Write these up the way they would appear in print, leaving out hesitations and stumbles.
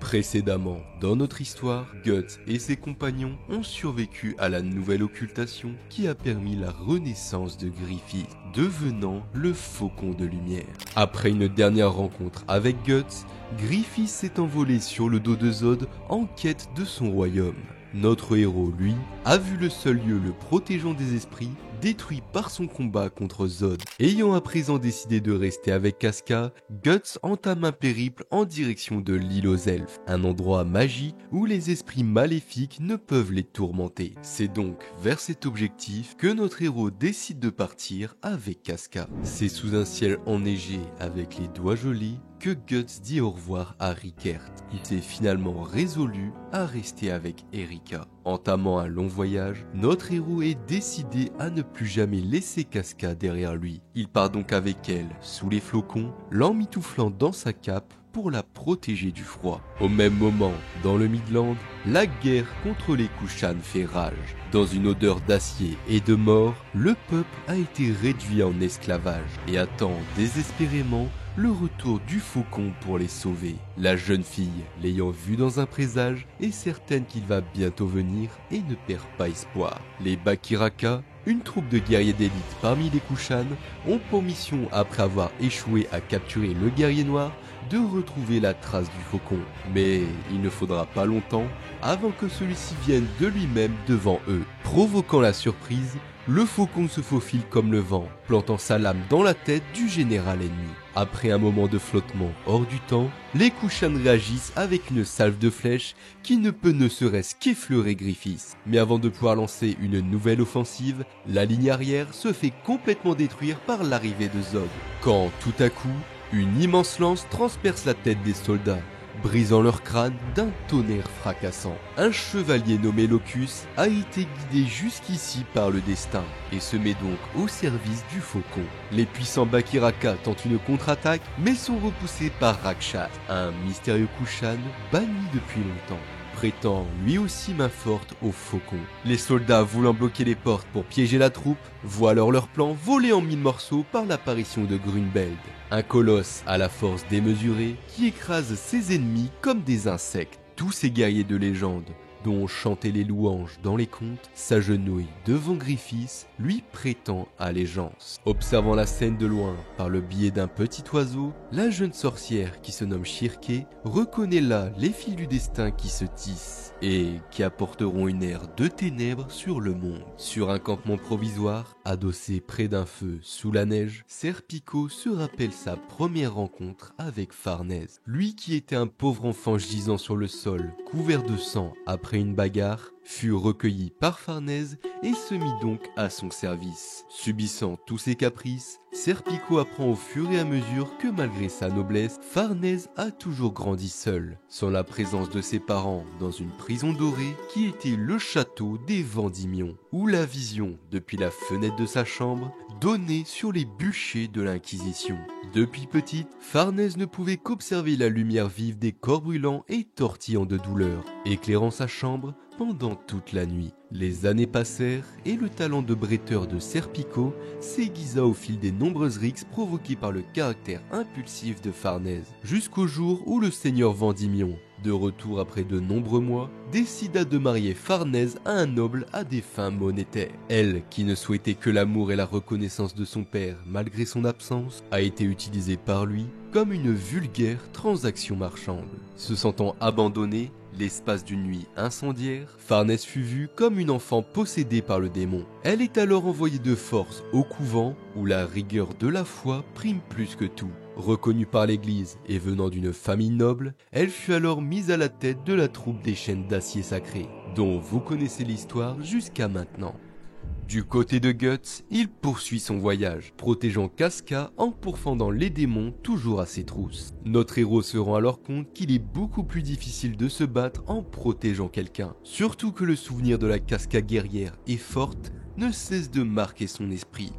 Précédemment, dans notre histoire, Guts et ses compagnons ont survécu à la nouvelle occultation qui a permis la renaissance de Griffith, devenant le Faucon de Lumière. Après une dernière rencontre avec Guts, Griffith s'est envolé sur le dos de Zod en quête de son royaume. Notre héros, lui, a vu le seul lieu le protégeant des esprits détruit par son combat contre Zod. Ayant à présent décidé de rester avec Casca, Guts entame un périple en direction de l'île aux elfes, un endroit magique où les esprits maléfiques ne peuvent les tourmenter. C'est donc vers cet objectif que notre héros décide de partir avec Casca. C'est sous un ciel enneigé avec les doigts jolis que Guts dit au revoir à Rickert, qui s'est finalement résolu à rester avec Erika. Entamant un long voyage, notre héros est décidé à ne plus jamais laisser Casca derrière lui. Il part donc avec elle, sous les flocons, l'emmitouflant dans sa cape pour la protéger du froid. Au même moment, dans le Midland, la guerre contre les Kushan fait rage. Dans une odeur d'acier et de mort, le peuple a été réduit en esclavage et attend désespérément le retour du faucon pour les sauver. La jeune fille, l'ayant vu dans un présage, est certaine qu'il va bientôt venir et ne perd pas espoir. Les Bakiraka, une troupe de guerriers d'élite parmi les Kushan, ont pour mission, après avoir échoué à capturer le guerrier noir, de retrouver la trace du faucon. Mais il ne faudra pas longtemps avant que celui-ci vienne de lui-même devant eux. Provoquant la surprise, le faucon se faufile comme le vent, plantant sa lame dans la tête du général ennemi. Après un moment de flottement hors du temps, les Kushan réagissent avec une salve de flèches qui ne peut ne serait-ce qu'effleurer Griffith. Mais avant de pouvoir lancer une nouvelle offensive, la ligne arrière se fait complètement détruire par l'arrivée de Zod. Quand tout à coup, une immense lance transperce la tête des soldats, brisant leur crâne d'un tonnerre fracassant. Un chevalier nommé Locus a été guidé jusqu'ici par le destin et se met donc au service du faucon. Les puissants Bakiraka tentent une contre-attaque mais sont repoussés par Rakshat, un mystérieux Kushan banni depuis longtemps, prêtant lui aussi main forte au faucon. Les soldats voulant bloquer les portes pour piéger la troupe, voient alors leur plan volé en mille morceaux par l'apparition de Grunbeld, un colosse à la force démesurée qui écrase ses ennemis comme des insectes. Tous ces guerriers de légende, dont on chantait les louanges dans les contes, s'agenouillent devant Griffith, lui prêtant allégeance. Observant la scène de loin par le biais d'un petit oiseau, la jeune sorcière qui se nomme Shirke reconnaît là les fils du destin qui se tissent et qui apporteront une ère de ténèbres sur le monde. Sur un campement provisoire, adossé près d'un feu sous la neige, Serpico se rappelle sa première rencontre avec Farnèse. Lui qui était un pauvre enfant gisant sur le sol, couvert de sang après une bagarre, fut recueilli par Farnèse et se mit donc à son service. Subissant tous ses caprices, Serpico apprend au fur et à mesure que malgré sa noblesse, Farnèse a toujours grandi seul, sans la présence de ses parents dans une prison dorée qui était le château des Vendimions, où la vision, depuis la fenêtre de sa chambre, donnait sur les bûchers de l'Inquisition. Depuis petite, Farnèse ne pouvait qu'observer la lumière vive des corps brûlants et tortillant de douleur, éclairant sa chambre pendant toute la nuit. Les années passèrent et le talent de bretteur de Serpico s'aiguisa au fil des nombreuses rixes provoquées par le caractère impulsif de Farnèse, jusqu'au jour où le seigneur Vendimion, de retour après de nombreux mois, décida de marier Farnèse à un noble à des fins monétaires. Elle, qui ne souhaitait que l'amour et la reconnaissance de son père malgré son absence, a été utilisée par lui comme une vulgaire transaction marchande. Se sentant abandonnée, l'espace d'une nuit incendiaire, Farnèse fut vue comme une enfant possédée par le démon. Elle est alors envoyée de force au couvent où la rigueur de la foi prime plus que tout. Reconnue par l'église et venant d'une famille noble, elle fut alors mise à la tête de la troupe des chaînes d'acier sacré, dont vous connaissez l'histoire jusqu'à maintenant. Du côté de Guts, il poursuit son voyage, protégeant Casca en pourfendant les démons toujours à ses trousses. Notre héros se rend alors compte qu'il est beaucoup plus difficile de se battre en protégeant quelqu'un, surtout que le souvenir de la Casca guerrière et forte ne cesse de marquer son esprit.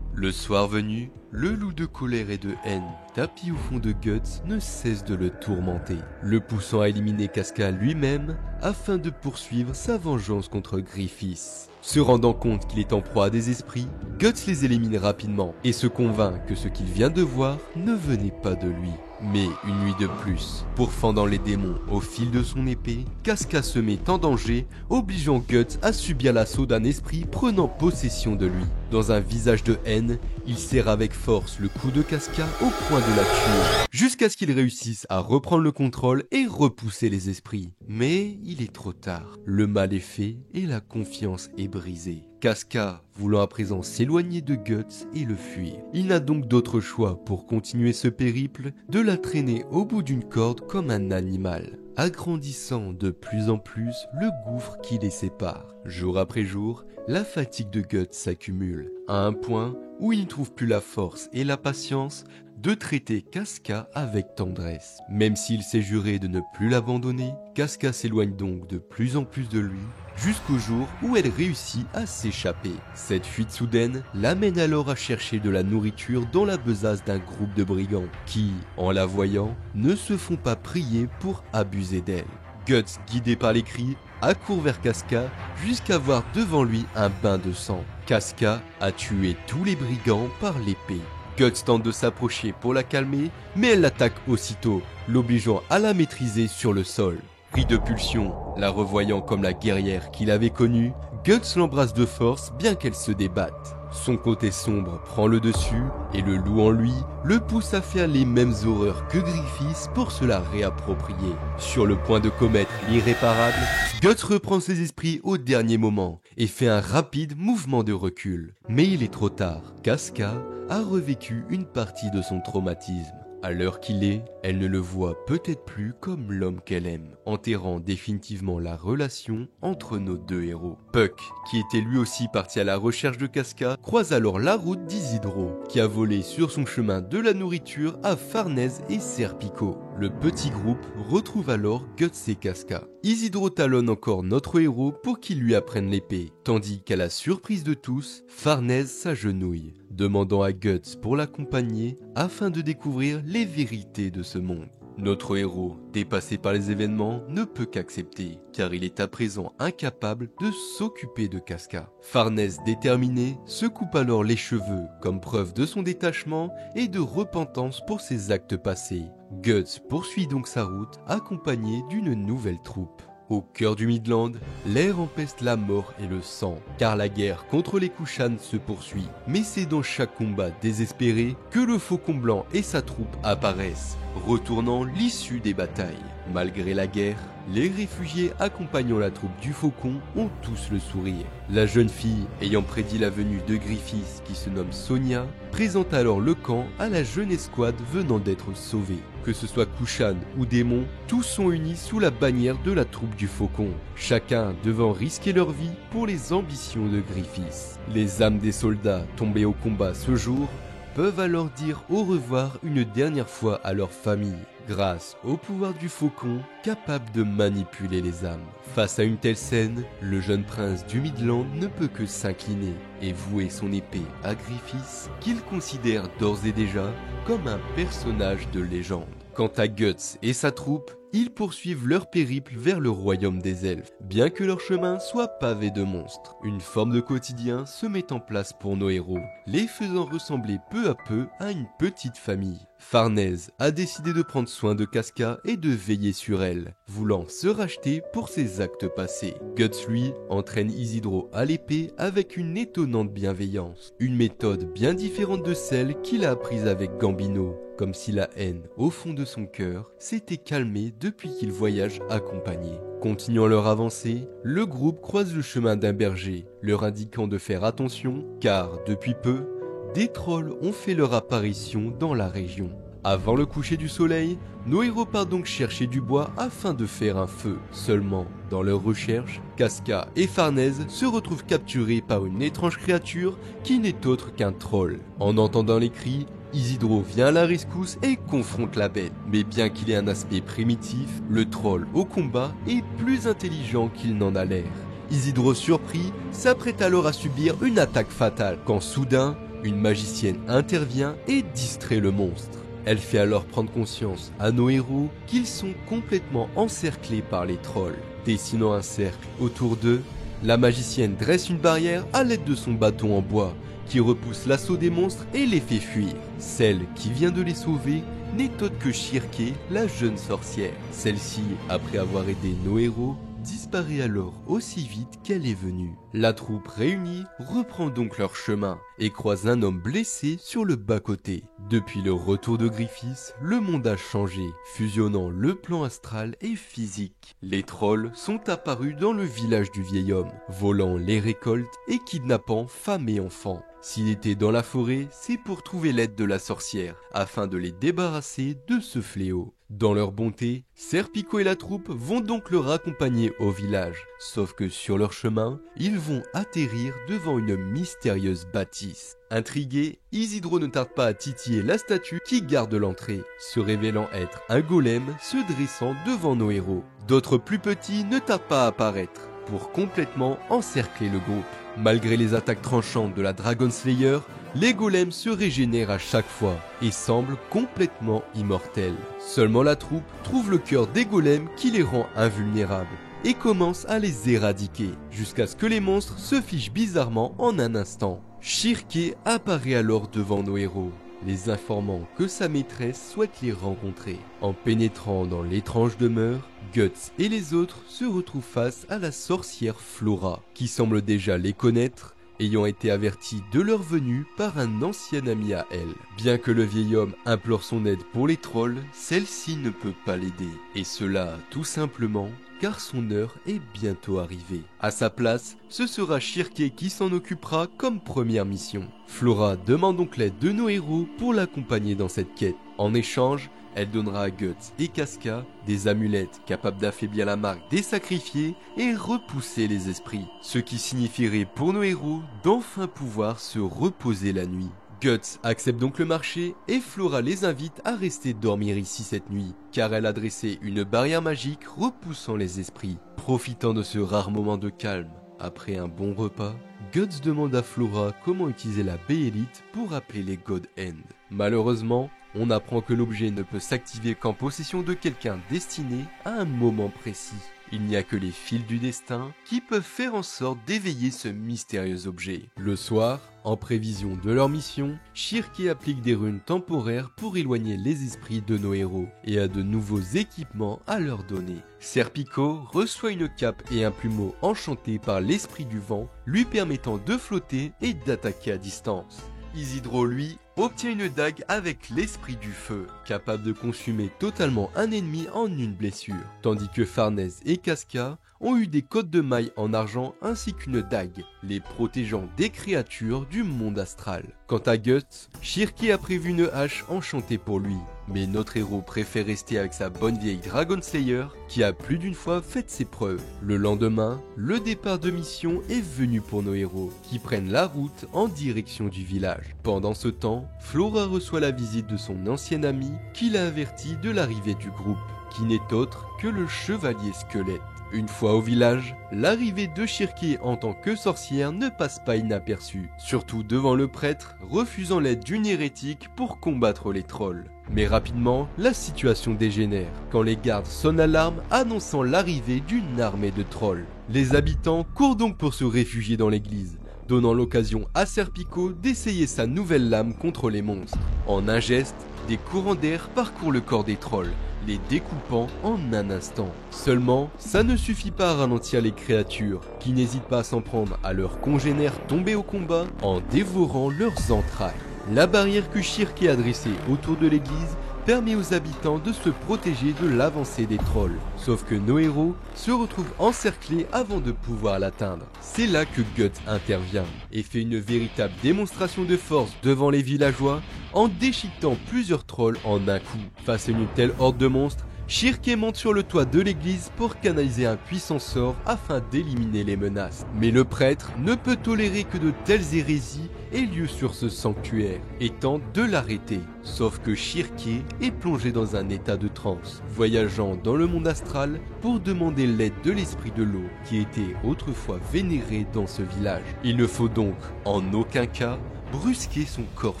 Le soir venu, le loup de colère et de haine, tapi au fond de Guts, ne cesse de le tourmenter, le poussant à éliminer Casca lui-même afin de poursuivre sa vengeance contre Griffith. Se rendant compte qu'il est en proie à des esprits, Guts les élimine rapidement et se convainc que ce qu'il vient de voir ne venait pas de lui. Mais une nuit de plus, pourfendant les démons au fil de son épée, Casca se met en danger, obligeant Guts à subir l'assaut d'un esprit prenant possession de lui. Dans un visage de haine, il serre avec force le cou de Casca au point de la tuer, jusqu'à ce qu'il réussisse à reprendre le contrôle et repousser les esprits. Mais il est trop tard, le mal est fait et la confiance est brisée. Casca, voulant à présent s'éloigner de Guts et le fuir. Il n'a donc d'autre choix pour continuer ce périple de la traîner au bout d'une corde comme un animal, agrandissant de plus en plus le gouffre qui les sépare. Jour après jour, la fatigue de Guts s'accumule, à un point où il ne trouve plus la force et la patience de traiter Casca avec tendresse. Même s'il s'est juré de ne plus l'abandonner, Casca s'éloigne donc de plus en plus de lui, jusqu'au jour où elle réussit à s'échapper. Cette fuite soudaine l'amène alors à chercher de la nourriture dans la besace d'un groupe de brigands qui, en la voyant, ne se font pas prier pour abuser d'elle. Guts, guidé par les cris, accourt vers Casca jusqu'à voir devant lui un bain de sang. Casca a tué tous les brigands par l'épée. Guts tente de s'approcher pour la calmer, mais elle l'attaque aussitôt, l'obligeant à la maîtriser sur le sol. Pris de pulsion, la revoyant comme la guerrière qu'il avait connue, Guts l'embrasse de force bien qu'elle se débatte. Son côté sombre prend le dessus et le loup en lui le pousse à faire les mêmes horreurs que Griffiths pour se la réapproprier. Sur le point de commettre l'irréparable, Guts reprend ses esprits au dernier moment et fait un rapide mouvement de recul. Mais il est trop tard, Casca a revécu une partie de son traumatisme. À l'heure qu'il est, elle ne le voit peut-être plus comme l'homme qu'elle aime, enterrant définitivement la relation entre nos deux héros. Puck, qui était lui aussi parti à la recherche de Casca, croise alors la route d'Isidro, qui a volé sur son chemin de la nourriture à Farnèse et Serpico. Le petit groupe retrouve alors Guts et Casca. Isidro talonne encore notre héros pour qu'il lui apprenne l'épée, tandis qu'à la surprise de tous, Farnèse s'agenouille, demandant à Guts pour l'accompagner afin de découvrir les vérités de ce monde. Notre héros, dépassé par les événements, ne peut qu'accepter, car il est à présent incapable de s'occuper de Casca. Farnèse, déterminé, se coupe alors les cheveux, comme preuve de son détachement et de repentance pour ses actes passés. Guts poursuit donc sa route, accompagné d'une nouvelle troupe. Au cœur du Midland, l'air empeste la mort et le sang, car la guerre contre les Kushan se poursuit. Mais c'est dans chaque combat désespéré que le Faucon Blanc et sa troupe apparaissent, retournant l'issue des batailles. Malgré la guerre, les réfugiés accompagnant la troupe du Faucon ont tous le sourire. La jeune fille, ayant prédit la venue de Griffiths qui se nomme Sonia, présente alors le camp à la jeune escouade venant d'être sauvée. Que ce soit Kushan ou démons, tous sont unis sous la bannière de la troupe du Faucon, chacun devant risquer leur vie pour les ambitions de Griffiths. Les âmes des soldats tombés au combat ce jour peuvent alors dire au revoir une dernière fois à leur famille, grâce au pouvoir du Faucon capable de manipuler les âmes. Face à une telle scène, le jeune prince du Midland ne peut que s'incliner et vouer son épée à Griffiths, qu'il considère d'ores et déjà comme un personnage de légende. Quant à Guts et sa troupe, ils poursuivent leur périple vers le royaume des elfes, bien que leur chemin soit pavé de monstres. Une forme de quotidien se met en place pour nos héros, les faisant ressembler peu à peu à une petite famille. Farnèse a décidé de prendre soin de Casca et de veiller sur elle, voulant se racheter pour ses actes passés. Guts, lui, entraîne Isidro à l'épée avec une étonnante bienveillance, une méthode bien différente de celle qu'il a apprise avec Gambino, comme si la haine au fond de son cœur s'était calmée depuis qu'ils voyagent accompagnés. Continuant leur avancée, le groupe croise le chemin d'un berger, leur indiquant de faire attention car, depuis peu, des trolls ont fait leur apparition dans la région. Avant le coucher du soleil, nos héros partent donc chercher du bois afin de faire un feu. Seulement, dans leur recherche, Casca et Farnèse se retrouvent capturés par une étrange créature qui n'est autre qu'un troll. En entendant les cris, Isidro vient à la rescousse et confronte la bête. Mais bien qu'il ait un aspect primitif, le troll au combat est plus intelligent qu'il n'en a l'air. Isidro, surpris, s'apprête alors à subir une attaque fatale, quand soudain, une magicienne intervient et distrait le monstre. Elle fait alors prendre conscience à nos héros qu'ils sont complètement encerclés par les trolls. Dessinant un cercle autour d'eux, la magicienne dresse une barrière à l'aide de son bâton en bois qui repousse l'assaut des monstres et les fait fuir. Celle qui vient de les sauver n'est autre que Shirke, la jeune sorcière. Celle-ci, après avoir aidé nos héros, disparaît alors aussi vite qu'elle est venue. La troupe réunie reprend donc leur chemin et croise un homme blessé sur le bas-côté. Depuis le retour de Griffiths, le monde a changé, fusionnant le plan astral et physique. Les trolls sont apparus dans le village du vieil homme, volant les récoltes et kidnappant femmes et enfants. S'il était dans la forêt, c'est pour trouver l'aide de la sorcière, afin de les débarrasser de ce fléau. Dans leur bonté, Serpico et la troupe vont donc le raccompagner au village, sauf que sur leur chemin, ils vont atterrir devant une mystérieuse bâtisse. Intrigué, Isidro ne tarde pas à titiller la statue qui garde l'entrée, se révélant être un golem se dressant devant nos héros. D'autres plus petits ne tardent pas à apparaître, pour complètement encercler le groupe. Malgré les attaques tranchantes de la Dragon Slayer, les golems se régénèrent à chaque fois et semblent complètement immortels. Seulement la troupe trouve le cœur des golems qui les rend invulnérables et commence à les éradiquer, jusqu'à ce que les monstres se fichent bizarrement en un instant. Shirke apparaît alors devant nos héros, les informant que sa maîtresse souhaite les rencontrer. En pénétrant dans l'étrange demeure, Guts et les autres se retrouvent face à la sorcière Flora, qui semble déjà les connaître, ayant été avertie de leur venue par un ancien ami à elle. Bien que le vieil homme implore son aide pour les trolls, celle-ci ne peut pas l'aider. Et cela tout simplement car son heure est bientôt arrivée. À sa place, ce sera Shirke qui s'en occupera comme première mission. Flora demande donc l'aide de nos héros pour l'accompagner dans cette quête. En échange, elle donnera à Guts et Casca des amulettes capables d'affaiblir la marque des sacrifiés et repousser les esprits. Ce qui signifierait pour nos héros d'enfin pouvoir se reposer la nuit. Guts accepte donc le marché et Flora les invite à rester dormir ici cette nuit, car elle a dressé une barrière magique repoussant les esprits. Profitant de ce rare moment de calme après un bon repas, Guts demande à Flora comment utiliser la Béélite pour appeler les God End. Malheureusement, on apprend que l'objet ne peut s'activer qu'en possession de quelqu'un destiné à un moment précis. Il n'y a que les fils du destin qui peuvent faire en sorte d'éveiller ce mystérieux objet. Le soir, en prévision de leur mission, Shirke applique des runes temporaires pour éloigner les esprits de nos héros et a de nouveaux équipements à leur donner. Serpico reçoit une cape et un plumeau enchantés par l'esprit du vent, lui permettant de flotter et d'attaquer à distance. Isidro, lui, obtient une dague avec l'esprit du feu, capable de consumer totalement un ennemi en une blessure, tandis que Farnèse et Casca ont eu des côtes de mailles en argent ainsi qu'une dague, les protégeant des créatures du monde astral. Quant à Guts, Shirke a prévu une hache enchantée pour lui, mais notre héros préfère rester avec sa bonne vieille Dragon Slayer qui a plus d'une fois fait ses preuves. Le lendemain, le départ de mission est venu pour nos héros, qui prennent la route en direction du village. Pendant ce temps, Flora reçoit la visite de son ancien ami qui l'a averti de l'arrivée du groupe, qui n'est autre que le chevalier squelette. Une fois au village, l'arrivée de Shirke en tant que sorcière ne passe pas inaperçue, surtout devant le prêtre refusant l'aide d'une hérétique pour combattre les trolls. Mais rapidement, la situation dégénère quand les gardes sonnent l'alarme annonçant l'arrivée d'une armée de trolls. Les habitants courent donc pour se réfugier dans l'église, donnant l'occasion à Serpico d'essayer sa nouvelle lame contre les monstres. En un geste, des courants d'air parcourent le corps des trolls, les découpant en un instant. Seulement, ça ne suffit pas à ralentir les créatures, qui n'hésitent pas à s'en prendre à leurs congénères tombés au combat en dévorant leurs entrailles. La barrière que Shirke a dressée autour de l'église permet aux habitants de se protéger de l'avancée des trolls. Sauf que nos héros se retrouvent encerclés avant de pouvoir l'atteindre. C'est là que Guts intervient et fait une véritable démonstration de force devant les villageois en déchiquetant plusieurs trolls en un coup. Face à une telle horde de monstres, Shirke monte sur le toit de l'église pour canaliser un puissant sort afin d'éliminer les menaces. Mais le prêtre ne peut tolérer que de telles hérésies aient lieu sur ce sanctuaire et tente de l'arrêter. Sauf que Shirke est plongé dans un état de transe, voyageant dans le monde astral pour demander l'aide de l'esprit de l'eau qui était autrefois vénéré dans ce village. Il ne faut donc en aucun cas brusquer son corps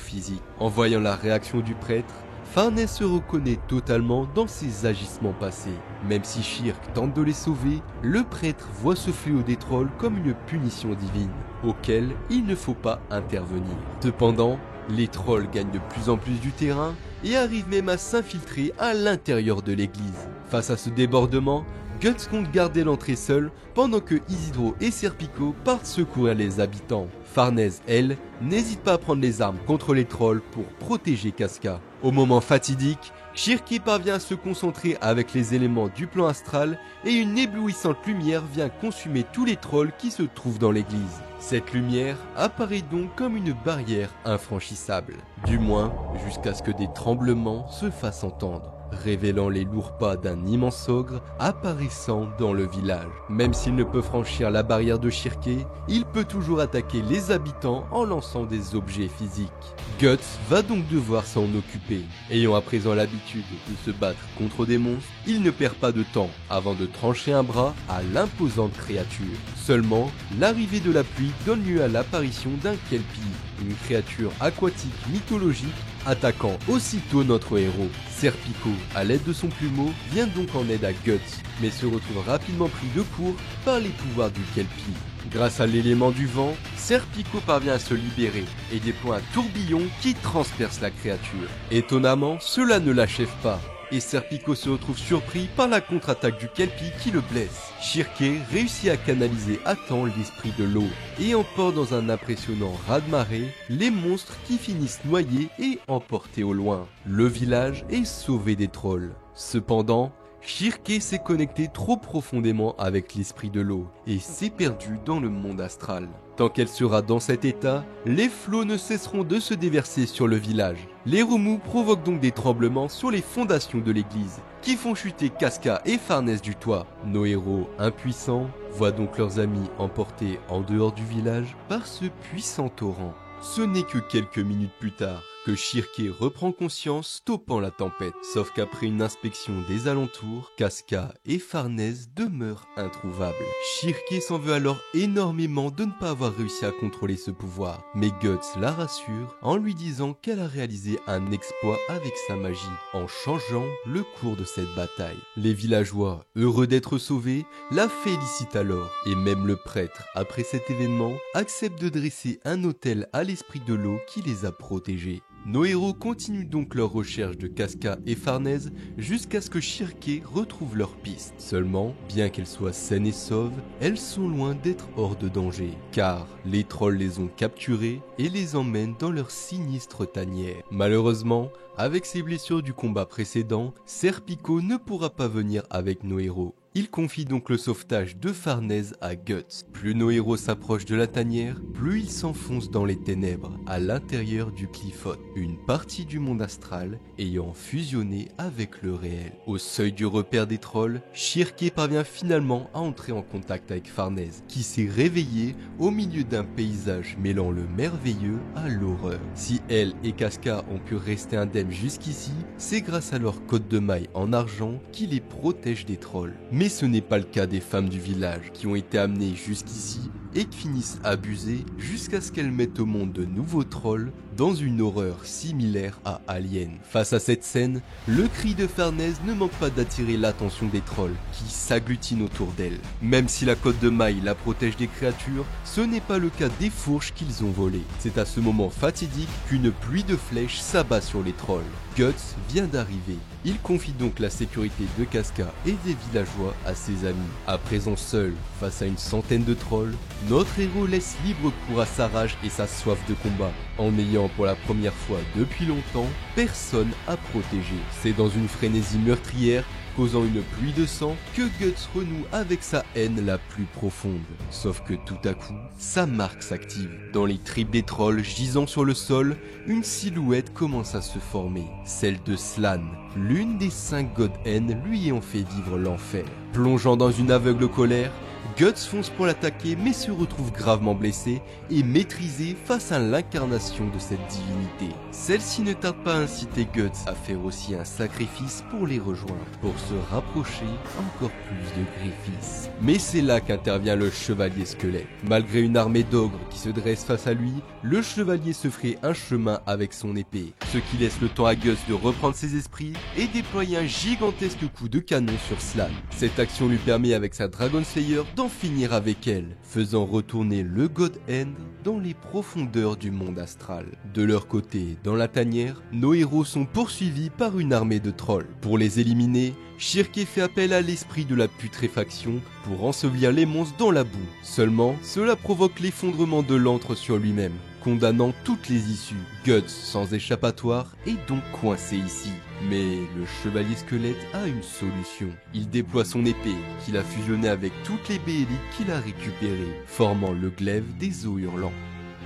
physique. En voyant la réaction du prêtre, Farnèse se reconnaît totalement dans ses agissements passés. Même si Shirke tente de les sauver, le prêtre voit ce fléau des trolls comme une punition divine, auquel il ne faut pas intervenir. Cependant, Les trolls gagnent de plus en plus du terrain et arrivent même à s'infiltrer à l'intérieur de l'église. Face à ce débordement, Guts compte garder l'entrée seul pendant que Isidro et Serpico partent secourir les habitants. Farnèse, elle, n'hésite pas à prendre les armes contre les trolls pour protéger Casca. Au moment fatidique, Shirké parvient à se concentrer avec les éléments du plan astral et une éblouissante lumière vient consumer tous les trolls qui se trouvent dans l'église. Cette lumière apparaît donc comme une barrière infranchissable, du moins jusqu'à ce que des tremblements se fassent entendre, révélant les lourds pas d'un immense ogre apparaissant dans le village. Même s'il ne peut franchir la barrière de Shirké, il peut toujours attaquer les habitants en lançant des objets physiques. Guts va donc devoir s'en occuper. Ayant à présent l'habitude de se battre contre des monstres, il ne perd pas de temps avant de trancher un bras à l'imposante créature. Seulement, l'arrivée de la pluie donne lieu à l'apparition d'un Kelpie, une créature aquatique mythologique attaquant aussitôt notre héros. Serpico, à l'aide de son plumeau, vient donc en aide à Guts, mais se retrouve rapidement pris de court par les pouvoirs du Kelpie. Grâce à l'élément du vent, Serpico parvient à se libérer et déploie un tourbillon qui transperce la créature. Étonnamment, cela ne l'achève pas, et Serpico se retrouve surpris par la contre-attaque du Kelpie qui le blesse. Shirké réussit à canaliser à temps l'esprit de l'eau et emporte dans un impressionnant raz-de-marée les monstres qui finissent noyés et emportés au loin. Le village est sauvé des trolls. Cependant, Shirké s'est connecté trop profondément avec l'esprit de l'eau et s'est perdu dans le monde astral. Tant qu'elle sera dans cet état, les flots ne cesseront de se déverser sur le village. Les remous provoquent donc des tremblements sur les fondations de l'église, qui font chuter Casca et Farnèse du toit. Nos héros, impuissants, voient donc leurs amis emportés en dehors du village par ce puissant torrent. Ce n'est que quelques minutes plus tard que Shirké reprend conscience, stoppant la tempête. Sauf qu'après une inspection des alentours, Casca et Farnèse demeurent introuvables. Shirké s'en veut alors énormément de ne pas avoir réussi à contrôler ce pouvoir. Mais Guts la rassure en lui disant qu'elle a réalisé un exploit avec sa magie, en changeant le cours de cette bataille. Les villageois, heureux d'être sauvés, la félicitent alors. Et même le prêtre, après cet événement, accepte de dresser un autel à l'esprit de l'eau qui les a protégés. Nos héros continuent donc leur recherche de Casca et Farnèse jusqu'à ce que Shirké retrouve leur piste. Seulement, bien qu'elles soient saines et sauves, elles sont loin d'être hors de danger, car les trolls les ont capturées et les emmènent dans leur sinistre tanière. Malheureusement, avec ses blessures du combat précédent, Serpico ne pourra pas venir avec nos héros. Il confie donc le sauvetage de Farnèse à Guts. Plus nos héros s'approchent de la tanière, plus ils s'enfoncent dans les ténèbres, à l'intérieur du Qliphoth, une partie du monde astral ayant fusionné avec le réel. Au seuil du repère des trolls, Shirké parvient finalement à entrer en contact avec Farnèse, qui s'est réveillée au milieu d'un paysage mêlant le merveilleux à l'horreur. Si elle et Casca ont pu rester indemnes jusqu'ici, c'est grâce à leur côte de mailles en argent qui les protège des trolls. Mais ce n'est pas le cas des femmes du village qui ont été amenées jusqu'ici et qui finissent abusées jusqu'à ce qu'elles mettent au monde de nouveaux trolls dans une horreur similaire à Alien. Face à cette scène, le cri de Farnèse ne manque pas d'attirer l'attention des trolls qui s'agglutinent autour d'elle. Même si la côte de mailles la protège des créatures, ce n'est pas le cas des fourches qu'ils ont volées. C'est à ce moment fatidique qu'une pluie de flèches s'abat sur les trolls. Guts vient d'arriver. Il confie donc la sécurité de Casca et des villageois à ses amis. À présent seul, face à une centaine de trolls, notre héros laisse libre cours à sa rage et sa soif de combat, en n'ayant pour la première fois depuis longtemps personne à protéger. C'est dans une frénésie meurtrière, causant une pluie de sang, que Guts renoue avec sa haine la plus profonde. Sauf que tout à coup, sa marque s'active. Dans les tripes des trolls gisant sur le sol, une silhouette commence à se former, celle de Slann, l'une des 5 God-N lui ayant fait vivre l'enfer. Plongeant dans une aveugle colère, Guts fonce pour l'attaquer mais se retrouve gravement blessé et maîtrisé face à l'incarnation de cette divinité. Celle-ci ne tarde pas à inciter Guts à faire aussi un sacrifice pour les rejoindre, pour se rapprocher encore plus de Griffiths. Mais c'est là qu'intervient le chevalier squelette. Malgré une armée d'ogres qui se dresse face à lui, le chevalier se ferait un chemin avec son épée, ce qui laisse le temps à Guts de reprendre ses esprits et déployer un gigantesque coup de canon sur Slann. Cette action lui permet avec sa Dragon Slayer d'en finir avec elle, faisant retourner le God End dans les profondeurs du monde astral. De leur côté, dans la tanière, nos héros sont poursuivis par une armée de trolls. Pour les éliminer, Shirke fait appel à l'esprit de la putréfaction pour ensevelir les monstres dans la boue. Seulement, cela provoque l'effondrement de l'antre sur lui-même, condamnant toutes les issues. Guts, sans échappatoire, est donc coincé ici. Mais le chevalier squelette a une solution. Il déploie son épée, qu'il a fusionnée avec toutes les baies élites qu'il a récupérées, formant le glaive des eaux hurlants.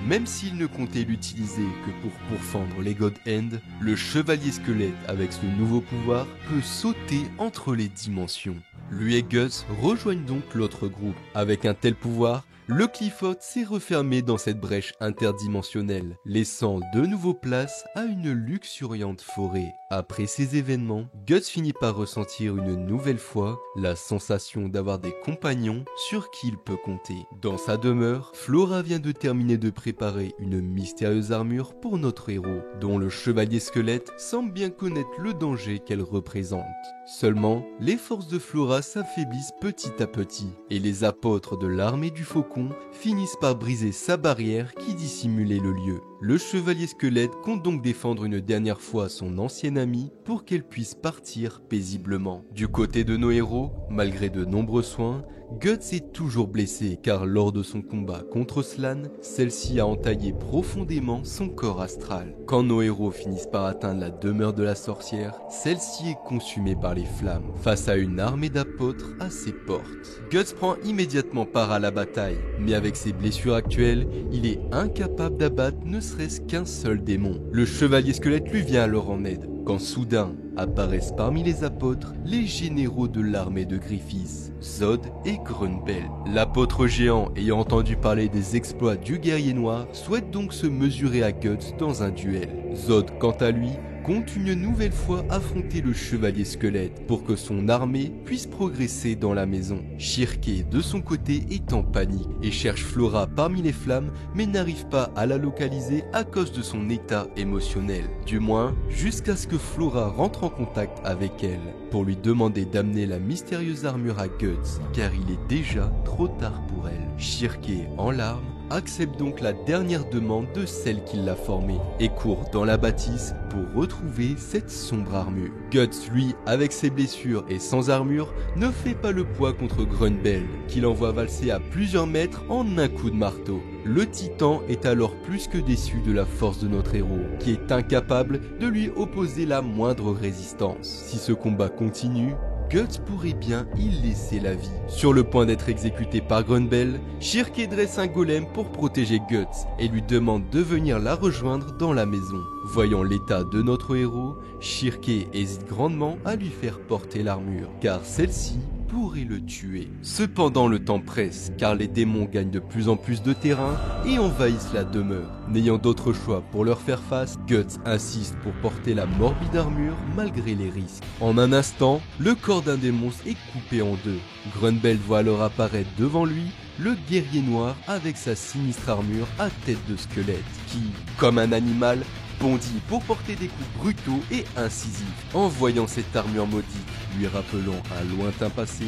Même s'il ne comptait l'utiliser que pour pourfendre les God End, le chevalier squelette avec ce nouveau pouvoir peut sauter entre les dimensions. Lui et Guts rejoignent donc l'autre groupe. Avec un tel pouvoir, le Qliphothes s'est refermé dans cette brèche interdimensionnelle, laissant de nouveau place à une luxuriante forêt. Après ces événements, Guts finit par ressentir une nouvelle fois la sensation d'avoir des compagnons sur qui il peut compter. Dans sa demeure, Flora vient de terminer de préparer une mystérieuse armure pour notre héros, dont le chevalier squelette semble bien connaître le danger qu'elle représente. Seulement, les forces de Flora s'affaiblissent petit à petit, et les apôtres de l'armée du faucon finissent par briser sa barrière qui dissimulait le lieu. Le chevalier squelette compte donc défendre une dernière fois son ancienne amie pour qu'elle puisse partir paisiblement. Du côté de nos héros, malgré de nombreux soins, Guts est toujours blessé car lors de son combat contre Slann, celle-ci a entaillé profondément son corps astral. Quand nos héros finissent par atteindre la demeure de la sorcière, celle-ci est consumée par les flammes, face à une armée d'apôtres à ses portes. Guts prend immédiatement part à la bataille, mais avec ses blessures actuelles, il est incapable d'abattre ne serait-ce qu'un seul démon. Le chevalier squelette lui vient alors en aide, quand soudain apparaissent parmi les apôtres les généraux de l'armée de Griffiths, Zod et Grunbeld. L'apôtre géant, ayant entendu parler des exploits du guerrier noir, souhaite donc se mesurer à Guts dans un duel. Zod, quant à lui, compte une nouvelle fois affronter le chevalier squelette pour que son armée puisse progresser dans la maison. Shirke, de son côté, est en panique et cherche Flora parmi les flammes mais n'arrive pas à la localiser à cause de son état émotionnel. Du moins, jusqu'à ce que Flora rentre en contact avec elle pour lui demander d'amener la mystérieuse armure à Guts car il est déjà trop tard pour elle. Shirke, en larmes, accepte donc la dernière demande de celle qui l'a formée et court dans la bâtisse pour retrouver cette sombre armure. Guts, lui, avec ses blessures et sans armure, ne fait pas le poids contre Grunbeld, qu'il envoie valser à plusieurs mètres en un coup de marteau. Le titan est alors plus que déçu de la force de notre héros, qui est incapable de lui opposer la moindre résistance. Si ce combat continue, Guts pourrait bien y laisser la vie. Sur le point d'être exécuté par Grunbeld, Shirke dresse un golem pour protéger Guts et lui demande de venir la rejoindre dans la maison. Voyant l'état de notre héros, Shirke hésite grandement à lui faire porter l'armure, car celle-ci pourrait le tuer. Cependant, le temps presse, car les démons gagnent de plus en plus de terrain et envahissent la demeure. N'ayant d'autre choix pour leur faire face, Guts insiste pour porter la morbide armure malgré les risques. En un instant, le corps d'un des monstres est coupé en deux. Grunbeld voit alors apparaître devant lui le guerrier noir avec sa sinistre armure à tête de squelette, qui, comme un animal, bondit pour porter des coups brutaux et incisifs. En voyant cette armure maudite, lui rappelant un lointain passé,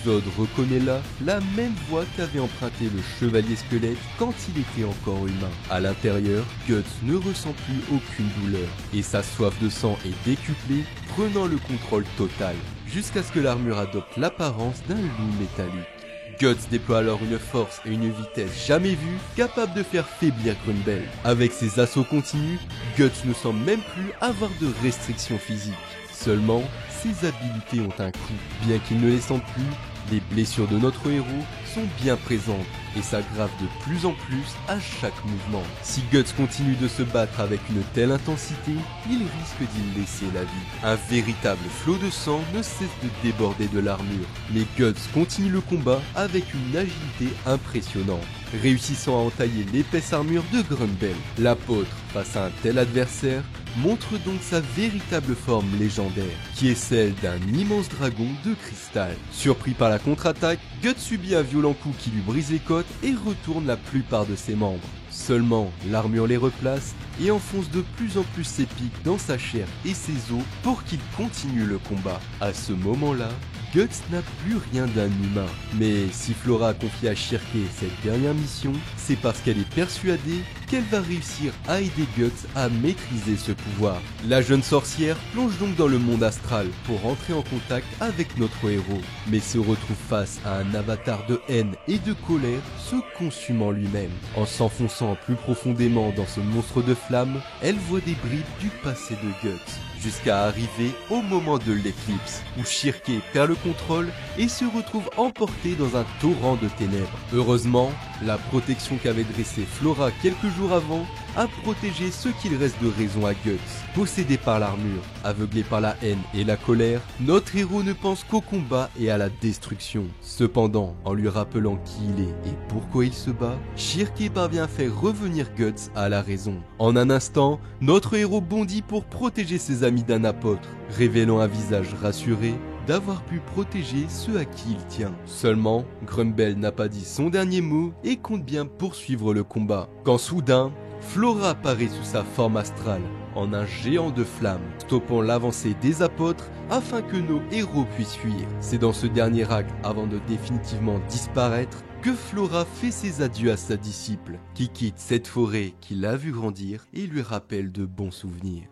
Zod reconnaît là la même voie qu'avait emprunté le chevalier squelette quand il était encore humain. À l'intérieur, Guts ne ressent plus aucune douleur et sa soif de sang est décuplée, prenant le contrôle total, jusqu'à ce que l'armure adopte l'apparence d'un loup métallique. Guts déploie alors une force et une vitesse jamais vues, capable de faire faiblir Grunbeld. Avec ses assauts continus, Guts ne semble même plus avoir de restrictions physiques. Seulement, ses habiletés ont un coût. Bien qu'il ne les sente plus, les blessures de notre héros sont bien présentes et s'aggravent de plus en plus à chaque mouvement. Si Guts continue de se battre avec une telle intensité, il risque d'y laisser la vie. Un véritable flot de sang ne cesse de déborder de l'armure, mais Guts continue le combat avec une agilité impressionnante, réussissant à entailler l'épaisse armure de Grunbeld. L'apôtre, face à un tel adversaire, montre donc sa véritable forme légendaire, qui est celle d'un immense dragon de cristal. Surpris par la contre-attaque, Guts subit un violent coup qui lui brise les côtes et retourne la plupart de ses membres. Seulement, l'armure les replace et enfonce de plus en plus ses pics dans sa chair et ses os pour qu'il continue le combat. À ce moment-là, Guts n'a plus rien d'un humain. Mais si Flora a confié à Shirke cette dernière mission, c'est parce qu'elle est persuadée qu'elle va réussir à aider Guts à maîtriser ce pouvoir. La jeune sorcière plonge donc dans le monde astral pour rentrer en contact avec notre héros, mais se retrouve face à un avatar de haine et de colère se consumant lui-même. En s'enfonçant plus profondément dans ce monstre de flamme, elle voit des bribes du passé de Guts, jusqu'à arriver au moment de l'éclipse, où Shirke perd le contrôle et se retrouve emporté dans un torrent de ténèbres. Heureusement, la protection qu'avait dressée Flora quelques jours avant a protégé ce qu'il reste de raison à Guts. Possédé par l'armure, aveuglé par la haine et la colère, notre héros ne pense qu'au combat et à la destruction. Cependant, en lui rappelant qui il est et pourquoi il se bat, Shirke parvient à faire revenir Guts à la raison. En un instant, notre héros bondit pour protéger ses amis d'un apôtre, révélant un visage rassuré d'avoir pu protéger ceux à qui il tient. Seulement, Grumble n'a pas dit son dernier mot et compte bien poursuivre le combat. Quand soudain, Flora apparaît sous sa forme astrale, en un géant de flammes, stoppant l'avancée des apôtres afin que nos héros puissent fuir. C'est dans ce dernier acte, avant de définitivement disparaître, que Flora fait ses adieux à sa disciple, qui quitte cette forêt qui l'a vu grandir et lui rappelle de bons souvenirs.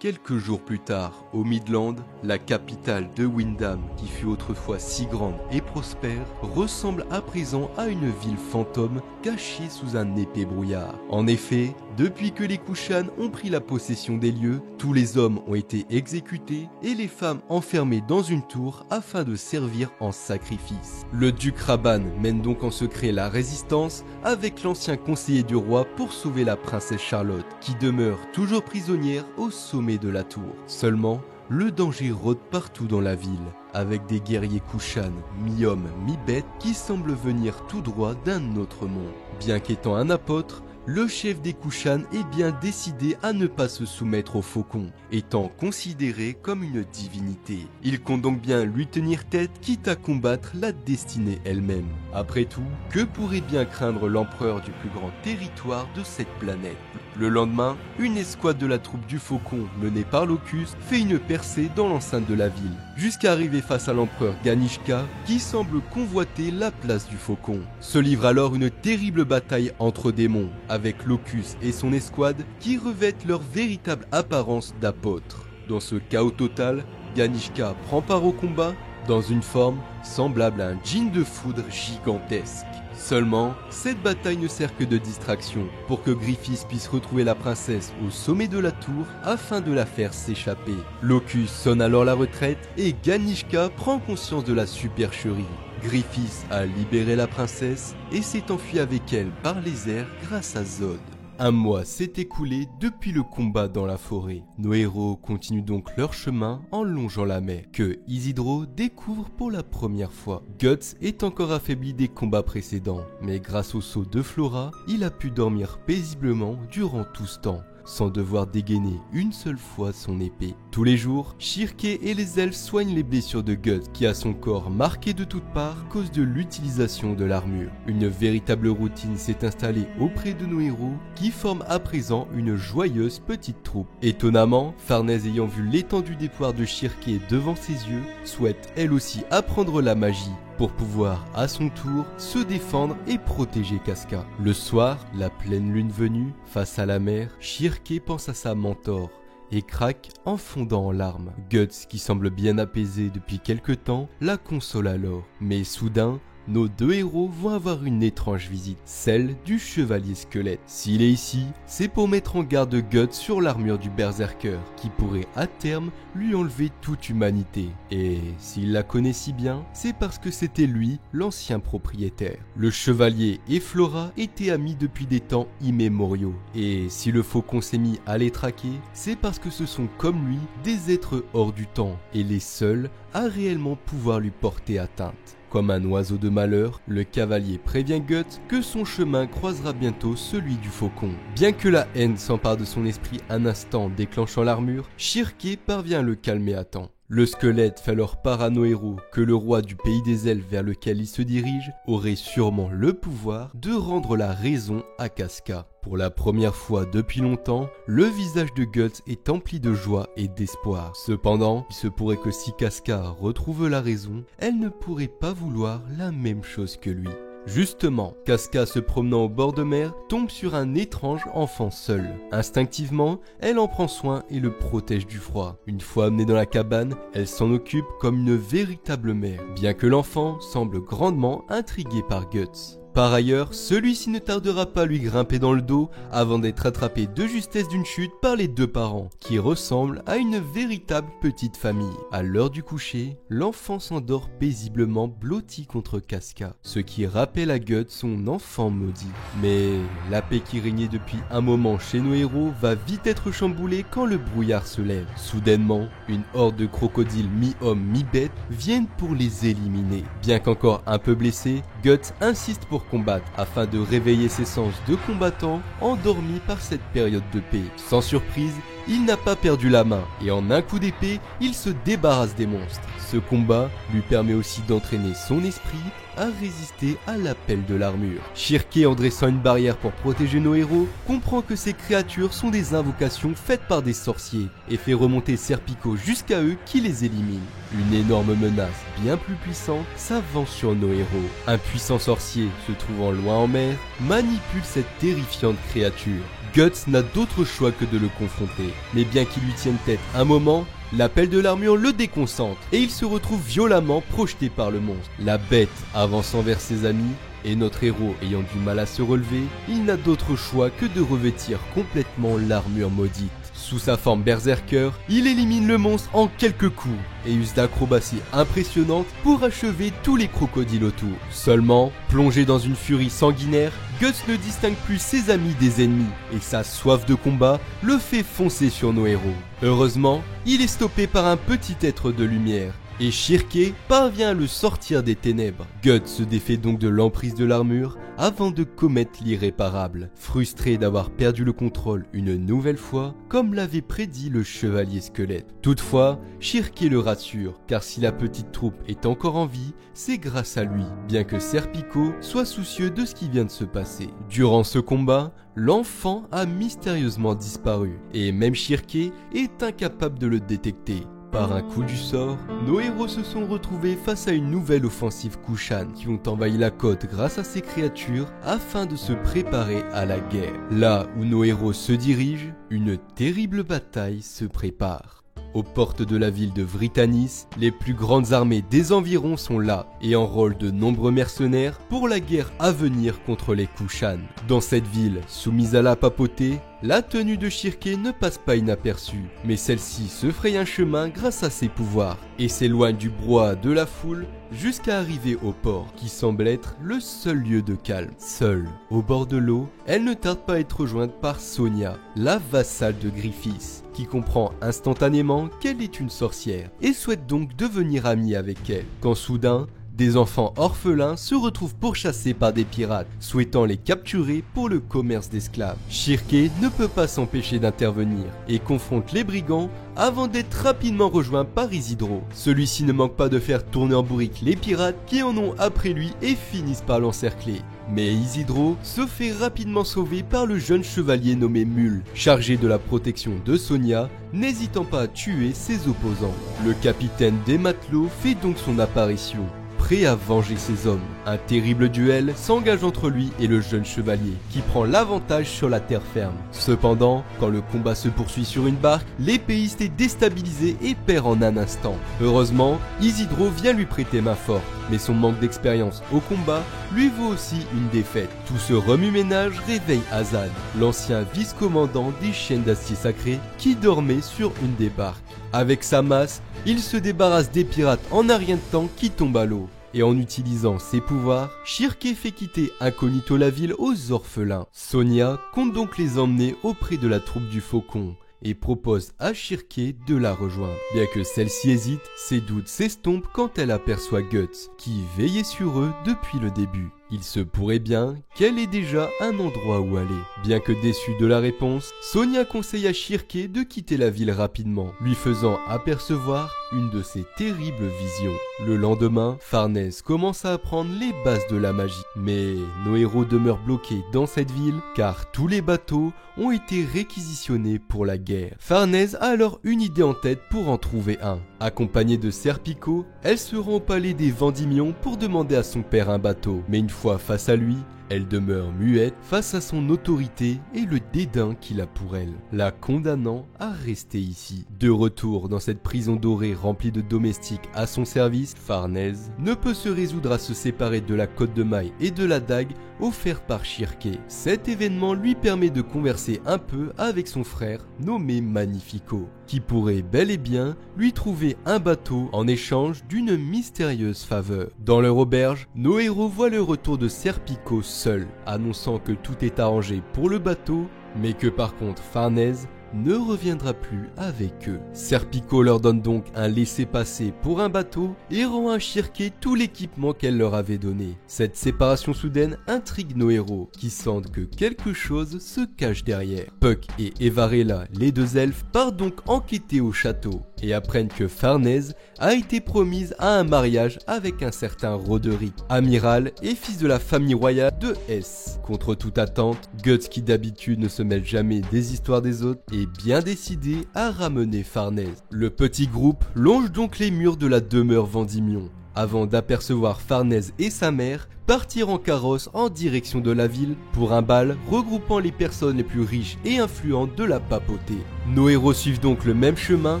Quelques jours plus tard, au Midland, la capitale de Windham, qui fut autrefois si grande et prospère, ressemble à présent à une ville fantôme cachée sous un épais brouillard. En effet, depuis que les Kushan ont pris la possession des lieux, tous les hommes ont été exécutés et les femmes enfermées dans une tour afin de servir en sacrifice. Le duc Raban mène donc en secret la résistance avec l'ancien conseiller du roi pour sauver la princesse Charlotte, qui demeure toujours prisonnière au sommet de la tour. Seulement, le danger rôde partout dans la ville, avec des guerriers Kushan, mi-hommes, mi-bêtes, qui semblent venir tout droit d'un autre monde. Bien qu'étant un apôtre, le chef des Kushan est bien décidé à ne pas se soumettre au faucon, étant considéré comme une divinité. Il compte donc bien lui tenir tête, quitte à combattre la destinée elle-même. Après tout, que pourrait bien craindre l'empereur du plus grand territoire de cette planète? Le lendemain, une escouade de la troupe du Faucon, menée par Locus, fait une percée dans l'enceinte de la ville, jusqu'à arriver face à l'empereur Ganishka, qui semble convoiter la place du Faucon. Se livre alors une terrible bataille entre démons, avec Locus et son escouade qui revêtent leur véritable apparence d'apôtres. Dans ce chaos total, Ganishka prend part au combat dans une forme semblable à un djinn de foudre gigantesque. Seulement, cette bataille ne sert que de distraction pour que Griffiths puisse retrouver la princesse au sommet de la tour afin de la faire s'échapper. Locus sonne alors la retraite et Ganishka prend conscience de la supercherie. Griffiths a libéré la princesse et s'est enfui avec elle par les airs grâce à Zod. Un mois s'est écoulé depuis le combat dans la forêt. Nos héros continuent donc leur chemin en longeant la mer, que Isidro découvre pour la première fois. Guts est encore affaibli des combats précédents, mais grâce au sceau de Flora, il a pu dormir paisiblement durant tout ce temps, sans devoir dégainer une seule fois son épée. Tous les jours, Shirke et les elfes soignent les blessures de Guts, qui a son corps marqué de toutes parts à cause de l'utilisation de l'armure. Une véritable routine s'est installée auprès de nos héros, qui forment à présent une joyeuse petite troupe. Étonnamment, Farnèse ayant vu l'étendue des pouvoirs de Shirke devant ses yeux, souhaite elle aussi apprendre la magie, pour pouvoir, à son tour, se défendre et protéger Casca. Le soir, la pleine lune venue, face à la mer, Shirke pense à sa mentor et craque en fondant en larmes. Guts, qui semble bien apaisé depuis quelque temps, la console alors. Mais soudain, nos deux héros vont avoir une étrange visite, celle du chevalier squelette. S'il est ici, c'est pour mettre en garde Guts sur l'armure du berserker, qui pourrait à terme lui enlever toute humanité. Et s'il la connaît si bien, c'est parce que c'était lui l'ancien propriétaire. Le chevalier et Flora étaient amis depuis des temps immémoriaux. Et si le faucon s'est mis à les traquer, c'est parce que ce sont comme lui des êtres hors du temps, et les seuls à réellement pouvoir lui porter atteinte. Comme un oiseau de malheur, le cavalier prévient Guts que son chemin croisera bientôt celui du faucon. Bien que la haine s'empare de son esprit un instant déclenchant l'armure, Shirke parvient à le calmer à temps. Le squelette fait alors part à nos héros que le roi du pays des elfes vers lequel il se dirige aurait sûrement le pouvoir de rendre la raison à Casca. Pour la première fois depuis longtemps, le visage de Guts est empli de joie et d'espoir. Cependant, il se pourrait que si Casca retrouve la raison, elle ne pourrait pas vouloir la même chose que lui. Justement, Casca se promenant au bord de mer tombe sur un étrange enfant seul. Instinctivement, elle en prend soin et le protège du froid. Une fois amenée dans la cabane, elle s'en occupe comme une véritable mère, bien que l'enfant semble grandement intrigué par Guts. Par ailleurs, celui-ci ne tardera pas à lui grimper dans le dos avant d'être attrapé de justesse d'une chute par les deux parents, qui ressemblent à une véritable petite famille. À l'heure du coucher, l'enfant s'endort paisiblement blotti contre Casca, ce qui rappelle à Guts son enfant maudit. Mais la paix qui régnait depuis un moment chez nos héros va vite être chamboulée quand le brouillard se lève. Soudainement, une horde de crocodiles mi-hommes mi-bêtes viennent pour les éliminer. Bien qu'encore un peu blessé, Guts insiste pour combattre afin de réveiller ses sens de combattant endormis par cette période de paix. Sans surprise, il n'a pas perdu la main et en un coup d'épée, il se débarrasse des monstres. Ce combat lui permet aussi d'entraîner son esprit à résister à l'appel de l'armure. Shirke, en dressant une barrière pour protéger nos héros, comprend que ces créatures sont des invocations faites par des sorciers et fait remonter Serpico jusqu'à eux qui les éliminent. Une énorme menace bien plus puissante s'avance sur nos héros. Un puissant sorcier se trouvant loin en mer manipule cette terrifiante créature. Guts n'a d'autre choix que de le confronter, mais bien qu'il lui tienne tête un moment, l'appel de l'armure le déconcentre et il se retrouve violemment projeté par le monstre. La bête avançant vers ses amis et notre héros ayant du mal à se relever, il n'a d'autre choix que de revêtir complètement l'armure maudite. Sous sa forme berserker, il élimine le monstre en quelques coups et use d'acrobaties impressionnantes pour achever tous les crocodiles autour. Seulement, plongé dans une furie sanguinaire, Guts ne distingue plus ses amis des ennemis et sa soif de combat le fait foncer sur nos héros. Heureusement, il est stoppé par un petit être de lumière et Shirke parvient à le sortir des ténèbres. Guts se défait donc de l'emprise de l'armure avant de commettre l'irréparable, frustré d'avoir perdu le contrôle une nouvelle fois, comme l'avait prédit le chevalier squelette. Toutefois, Shirke le rassure, car si la petite troupe est encore en vie, c'est grâce à lui, bien que Serpico soit soucieux de ce qui vient de se passer. Durant ce combat, l'enfant a mystérieusement disparu, et même Shirke est incapable de le détecter. Par un coup du sort, nos héros se sont retrouvés face à une nouvelle offensive Kushan qui ont envahi la côte grâce à ces créatures afin de se préparer à la guerre. Là où nos héros se dirigent, une terrible bataille se prépare. Aux portes de la ville de Vritannis, les plus grandes armées des environs sont là et enrôlent de nombreux mercenaires pour la guerre à venir contre les Kushan. Dans cette ville, soumise à la papauté, la tenue de Shirke ne passe pas inaperçue, mais celle-ci se fraye un chemin grâce à ses pouvoirs et s'éloigne du brouhaha de la foule jusqu'à arriver au port, qui semble être le seul lieu de calme. Seule, au bord de l'eau, elle ne tarde pas à être rejointe par Sonia, la vassale de Griffiths, qui comprend instantanément qu'elle est une sorcière et souhaite donc devenir amie avec elle. Quand soudain, des enfants orphelins se retrouvent pourchassés par des pirates, souhaitant les capturer pour le commerce d'esclaves. Shirke ne peut pas s'empêcher d'intervenir et confronte les brigands avant d'être rapidement rejoint par Isidro. Celui-ci ne manque pas de faire tourner en bourrique les pirates qui en ont après lui et finissent par l'encercler. Mais Isidro se fait rapidement sauver par le jeune chevalier nommé Mule, chargé de la protection de Sonia, n'hésitant pas à tuer ses opposants. Le capitaine des matelots fait donc son apparition, prêt à venger ses hommes. Un terrible duel s'engage entre lui et le jeune chevalier, qui prend l'avantage sur la terre ferme. Cependant, quand le combat se poursuit sur une barque, l'épéiste est déstabilisé et perd en un instant. Heureusement, Isidro vient lui prêter main forte, mais son manque d'expérience au combat lui vaut aussi une défaite. Tout ce remue-ménage réveille Azad, l'ancien vice-commandant des chaînes d'acier sacré qui dormait sur une des barques. Avec sa masse, il se débarrasse des pirates en un rien de temps qui tombent à l'eau. Et en utilisant ses pouvoirs, Shirke fait quitter incognito la ville aux orphelins. Sonia compte donc les emmener auprès de la troupe du Faucon et propose à Shirke de la rejoindre. Bien que celle-ci hésite, ses doutes s'estompent quand elle aperçoit Guts, qui veillait sur eux depuis le début. Il se pourrait bien qu'elle ait déjà un endroit où aller. Bien que déçue de la réponse, Sonia conseille à Shirke de quitter la ville rapidement, lui faisant apercevoir une de ses terribles visions. Le lendemain, Farnèse commence à apprendre les bases de la magie. Mais nos héros demeurent bloqués dans cette ville car tous les bateaux ont été réquisitionnés pour la guerre. Farnèse a alors une idée en tête pour en trouver un. Accompagnée de Serpico, elle se rend au palais des Vendimions pour demander à son père un bateau. Mais une fois face à lui, elle demeure muette face à son autorité et le dédain qu'il a pour elle, la condamnant à rester ici. De retour dans cette prison dorée remplie de domestiques à son service, Farnèse ne peut se résoudre à se séparer de la côte de maille et de la dague offerte par Shirke. Cet événement lui permet de converser un peu avec son frère nommé Magnifico, qui pourrait bel et bien lui trouver un bateau en échange d'une mystérieuse faveur. Dans leur auberge, nos héros voient le retour de Serpico seul, annonçant que tout est arrangé pour le bateau, mais que par contre Farnèse ne reviendra plus avec eux. Serpico leur donne donc un laissez-passer pour un bateau et rend à Shirke tout l'équipement qu'elle leur avait donné. Cette séparation soudaine intrigue nos héros, qui sentent que quelque chose se cache derrière. Puck et Evarella, les deux elfes, partent donc enquêter au château et apprennent que Farnèse a été promise à un mariage avec un certain Roderick, amiral et fils de la famille royale de Hesse. Contre toute attente, Guts, qui d'habitude ne se mêle jamais des histoires des autres, est bien décidé à ramener Farnèse. Le petit groupe longe donc les murs de la demeure Vendimion, avant d'apercevoir Farnèse et sa mère partir en carrosse en direction de la ville pour un bal regroupant les personnes les plus riches et influentes de la papauté. Nos héros suivent donc le même chemin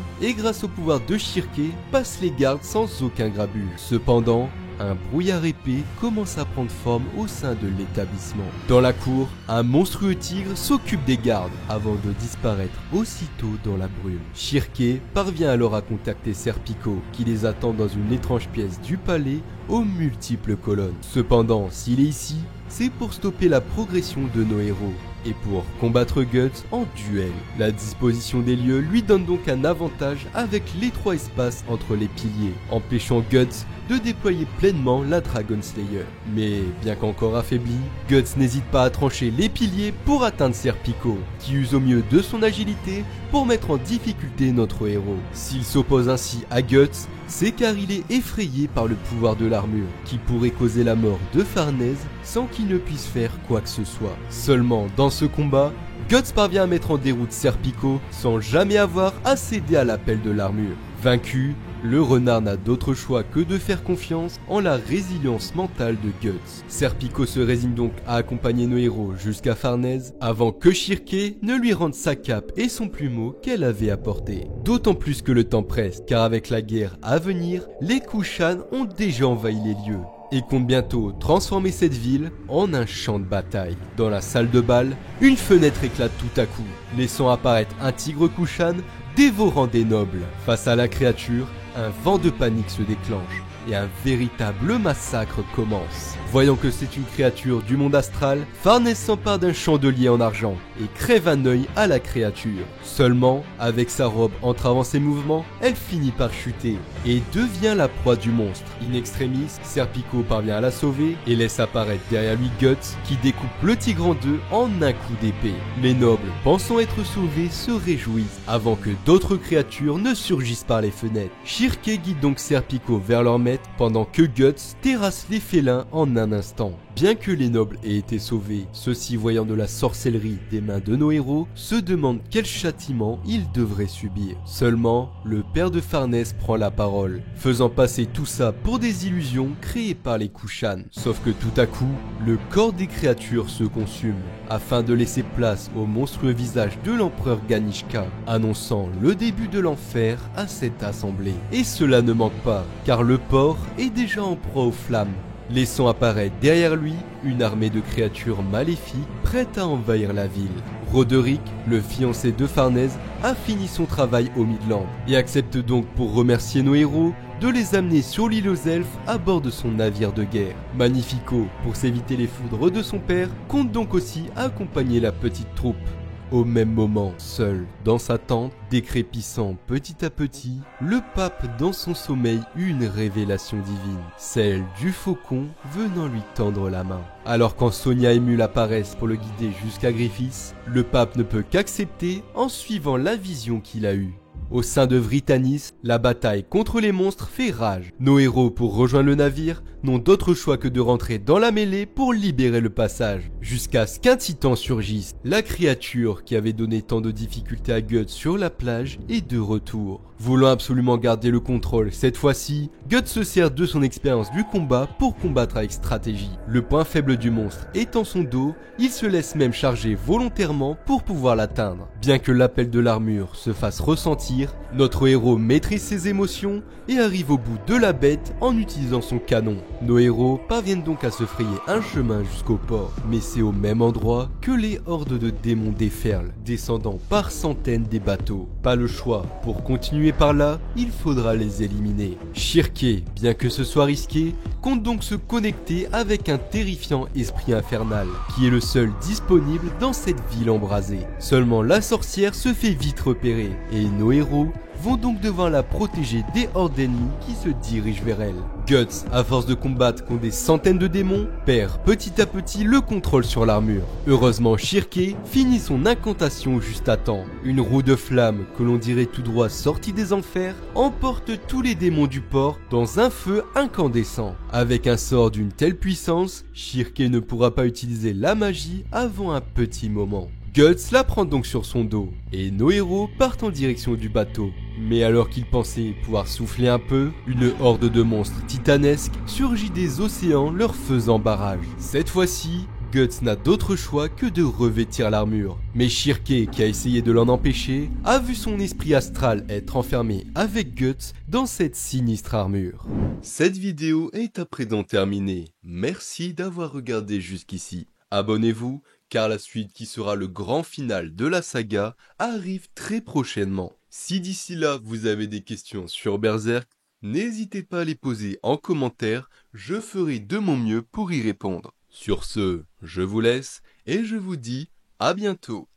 et grâce au pouvoir de Shirke, passent les gardes sans aucun grabuge. Cependant, un brouillard épais commence à prendre forme au sein de l'établissement. Dans la cour, un monstrueux tigre s'occupe des gardes avant de disparaître aussitôt dans la brume. Shirke parvient alors à contacter Serpico qui les attend dans une étrange pièce du palais aux multiples colonnes. Cependant, s'il est ici, c'est pour stopper la progression de nos héros et pour combattre Guts en duel. La disposition des lieux lui donne donc un avantage avec l'étroit espace entre les piliers, empêchant Guts de déployer pleinement la Dragon Slayer. Mais bien qu'encore affaibli, Guts n'hésite pas à trancher les piliers pour atteindre Serpico, qui use au mieux de son agilité pour mettre en difficulté notre héros. S'il s'oppose ainsi à Guts, c'est car il est effrayé par le pouvoir de l'armure, qui pourrait causer la mort de Farnèse sans qu'il ne puisse faire quoi que ce soit. Seulement, dans ce combat, Guts parvient à mettre en déroute Serpico sans jamais avoir à céder à l'appel de l'armure. Vaincu, le renard n'a d'autre choix que de faire confiance en la résilience mentale de Guts. Serpico se résigne donc à accompagner nos héros jusqu'à Farnèse avant que Shirke ne lui rende sa cape et son plumeau qu'elle avait apporté. D'autant plus que le temps presse, car avec la guerre à venir, les Kushan ont déjà envahi les lieux et comptent bientôt transformer cette ville en un champ de bataille. Dans la salle de bal, une fenêtre éclate tout à coup, laissant apparaître un tigre Kushan dévorant des nobles. Face à la créature, un vent de panique se déclenche et un véritable massacre commence. Voyant que c'est une créature du monde astral, Farnèse s'empare d'un chandelier en argent et crève un œil à la créature. Seulement, avec sa robe entravant ses mouvements, elle finit par chuter et devient la proie du monstre. In extremis, Serpico parvient à la sauver et laisse apparaître derrière lui Guts qui découpe le tigre en deux en un coup d'épée. Les nobles, pensant être sauvés, se réjouissent avant que d'autres créatures ne surgissent par les fenêtres. Shirke guide donc Serpico vers leur maître pendant que Guts terrasse les félins en un instant. Bien que les nobles aient été sauvés, ceux-ci voyant de la sorcellerie des mains de nos héros, se demandent quel châtiment ils devraient subir. Seulement, le père de Farnèse prend la parole, faisant passer tout ça pour des illusions créées par les Kushan. Sauf que tout à coup, le corps des créatures se consume, afin de laisser place au monstrueux visage de l'empereur Ganishka, annonçant le début de l'enfer à cette assemblée. Et cela ne manque pas, car le porc est déjà en proie aux flammes, laissant apparaître derrière lui une armée de créatures maléfiques prêtes à envahir la ville. Roderick, le fiancé de Farnèse, a fini son travail au Midland et accepte donc pour remercier nos héros de les amener sur l'île aux elfes à bord de son navire de guerre. Magnifico, pour s'éviter les foudres de son père, compte donc aussi accompagner la petite troupe. Au même moment, seul dans sa tente, décrépissant petit à petit, le pape dans son sommeil eut une révélation divine, celle du faucon venant lui tendre la main. Alors quand Sonia et Mule apparaissent pour le guider jusqu'à Griffiths, le pape ne peut qu'accepter en suivant la vision qu'il a eue. Au sein de Vritannis, la bataille contre les monstres fait rage. Nos héros, pour rejoindre le navire, n'ont d'autre choix que de rentrer dans la mêlée pour libérer le passage, jusqu'à ce qu'un titan surgisse. La créature qui avait donné tant de difficultés à Guts sur la plage est de retour. Voulant absolument garder le contrôle cette fois-ci, Guts se sert de son expérience du combat pour combattre avec stratégie. Le point faible du monstre étant son dos, il se laisse même charger volontairement pour pouvoir l'atteindre. Bien que l'appel de l'armure se fasse ressentir, notre héros maîtrise ses émotions et arrive au bout de la bête en utilisant son canon. Nos héros parviennent donc à se frayer un chemin jusqu'au port, mais c'est au même endroit que les hordes de démons déferlent, descendant par centaines des bateaux. Pas le choix, pour continuer par là, il faudra les éliminer. Shirke, bien que ce soit risqué, compte donc se connecter avec un terrifiant esprit infernal, qui est le seul disponible dans cette ville embrasée. Seulement la sorcière se fait vite repérer, et nos héros vont donc devoir la protéger des hordes d'ennemis qui se dirigent vers elle. Guts, à force de combattre contre des centaines de démons, perd petit à petit le contrôle sur l'armure. Heureusement, Shirke finit son incantation juste à temps. Une roue de flamme, que l'on dirait tout droit sortie des enfers, emporte tous les démons du port dans un feu incandescent. Avec un sort d'une telle puissance, Shirke ne pourra pas utiliser la magie avant un petit moment. Guts la prend donc sur son dos, et nos héros partent en direction du bateau. Mais alors qu'ils pensaient pouvoir souffler un peu, une horde de monstres titanesques surgit des océans leur faisant barrage. Cette fois-ci, Guts n'a d'autre choix que de revêtir l'armure. Mais Shirke, qui a essayé de l'en empêcher, a vu son esprit astral être enfermé avec Guts dans cette sinistre armure. Cette vidéo est à présent terminée. Merci d'avoir regardé jusqu'ici. Abonnez-vous, car la suite qui sera le grand final de la saga arrive très prochainement. Si d'ici là vous avez des questions sur Berserk, n'hésitez pas à les poser en commentaire, je ferai de mon mieux pour y répondre. Sur ce, je vous laisse et je vous dis à bientôt.